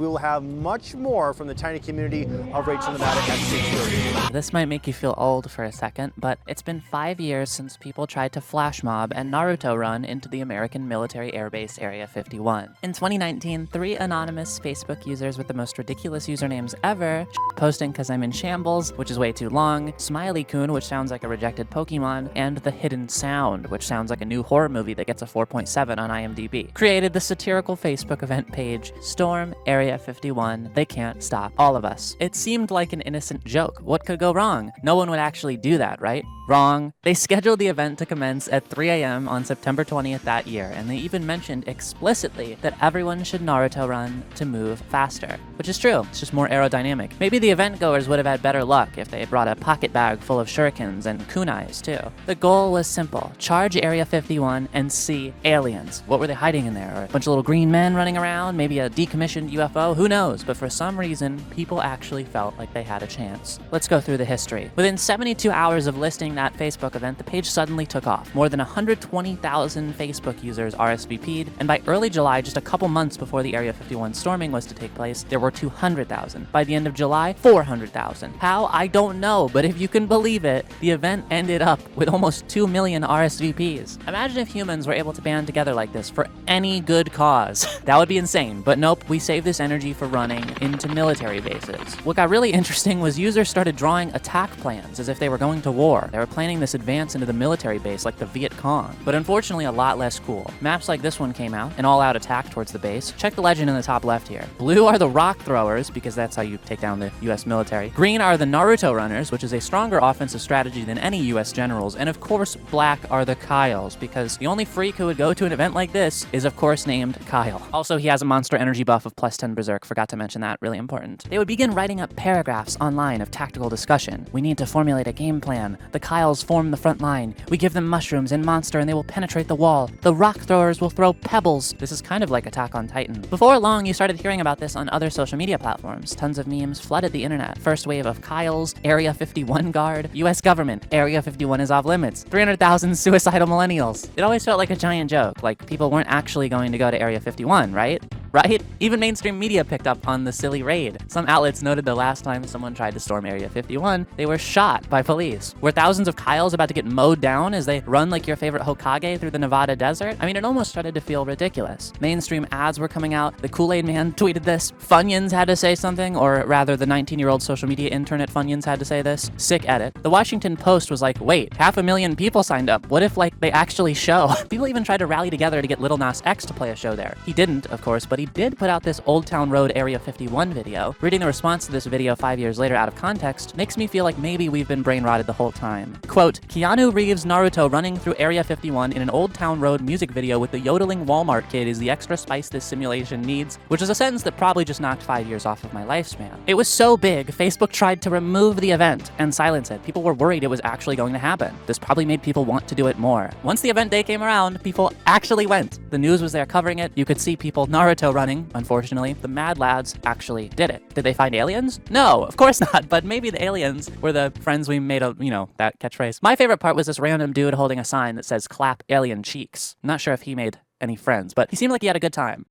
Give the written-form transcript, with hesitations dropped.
We will have much more from the tiny community of Rachel, Nevada at 6:30. This might make you feel old for a second, but it's been 5 years since people tried to flash mob and Naruto run into the American military airbase Area 51. In 2019, 3 anonymous Facebook users with the most ridiculous usernames ever, posting "Cause I'm in Shambles," which is way too long, Smiley-kun, which sounds like a rejected Pokemon, and The Hidden Sound, which sounds like a new horror movie that gets a 4.7 on IMDb, created the satirical Facebook event page, Storm Area 51, They Can't Stop All of Us. It seemed like an innocent joke. What could go wrong? No one would actually do that, right? Wrong. They scheduled the event to commence at 3 a.m. on September 20th that year, and they even mentioned explicitly that everyone should Naruto run to move faster, which is true. It's just more aerodynamic. Maybe the event goers would have had better luck if they had brought a pocket bag full of shurikens and kunais too. The goal was simple: charge Area 51 and see aliens. What were they hiding in there? Or a bunch of little green men running around? Maybe a decommissioned UFO? Who knows? But for some reason, people actually felt like they had a chance. Let's go through the history. Within 72 hours of listing that Facebook event, the page suddenly took off. More than 120,000 Facebook users RSVP'd, and by early July, just a couple months before the Area 51 storming was to take place, there were 200,000. By the end of July, 400,000. How? I don't know, but if you can believe it, the event ended up with almost 2 million RSVPs. Imagine if humans were able to band together like this for any good cause. That would be insane, but nope, we saved this energy for running into military bases. What got really interesting was users started drawing attack plans as if they were going to war. They were planning this advance into the military base like the Viet Cong, but unfortunately a lot less cool. Maps like this one came out, an all-out attack towards the base. Check the legend in the top left here. Blue are the rock throwers, because that's how you take down the US military. Green are the Naruto runners, which is a stronger offensive strategy than any US generals. And of course, black are the Kyles, because the only freak who would go to an event like this is of course named Kyle. Also, he has a monster energy buff of plus 10 berserk, forgot to mention that, really important. They would begin writing up paragraphs online of tactical discussion. We need to formulate a game plan. The Kyles form the front line. We give them mushrooms and monster and they will penetrate the wall. The rock throwers will throw pebbles. This is kind of like Attack on Titan. Before long, you started hearing about this on other social media platforms. Tons of memes flooded the internet. First wave of Kyles, Area 51 guard, US government, Area 51 is off limits, 300,000 suicidal millennials. It always felt like a giant joke, like people weren't actually going to go to Area 51, right? Right? Even mainstream media picked up on the silly raid. Some outlets noted the last time someone tried to storm Area 51, they were shot by police. Were thousands of Kyles about to get mowed down as they run like your favorite Hokage through the Nevada desert? I mean, it almost started to feel ridiculous. Mainstream ads were coming out, the Kool-Aid Man tweeted this, Funyuns had to say something, or rather the 19-year-old social media intern at Funyuns had to say this. Sick edit. The Washington Post was like, wait, 500,000 people signed up. What if, like, they actually show? People even tried to rally together to get Lil Nas X to play a show there. He didn't, of course, but he did put out this Old Town Road Area 51 video. Reading the response to this video 5 years later out of context makes me feel like maybe we've been brain rotted the whole time. Quote, Keanu Reeves Naruto running through Area 51 in an Old Town Road music video with the yodeling Walmart kid is the extra spice this simulation needs, which is a sentence that probably just knocked 5 years off of my lifespan. It was so big, Facebook tried to remove the event and silence it. People were worried it was actually going to happen. This probably made people want to do it more. Once the event day came around, people actually went. The news was there covering it. You could see people Naruto running. Unfortunately, the Mad Lads actually did it. Did they find aliens? No, of course not, but maybe the aliens were the friends we made a, that catchphrase. My favorite part was this random dude holding a sign that says clap alien cheeks. I'm not sure if he made any friends, but he seemed like he had a good time.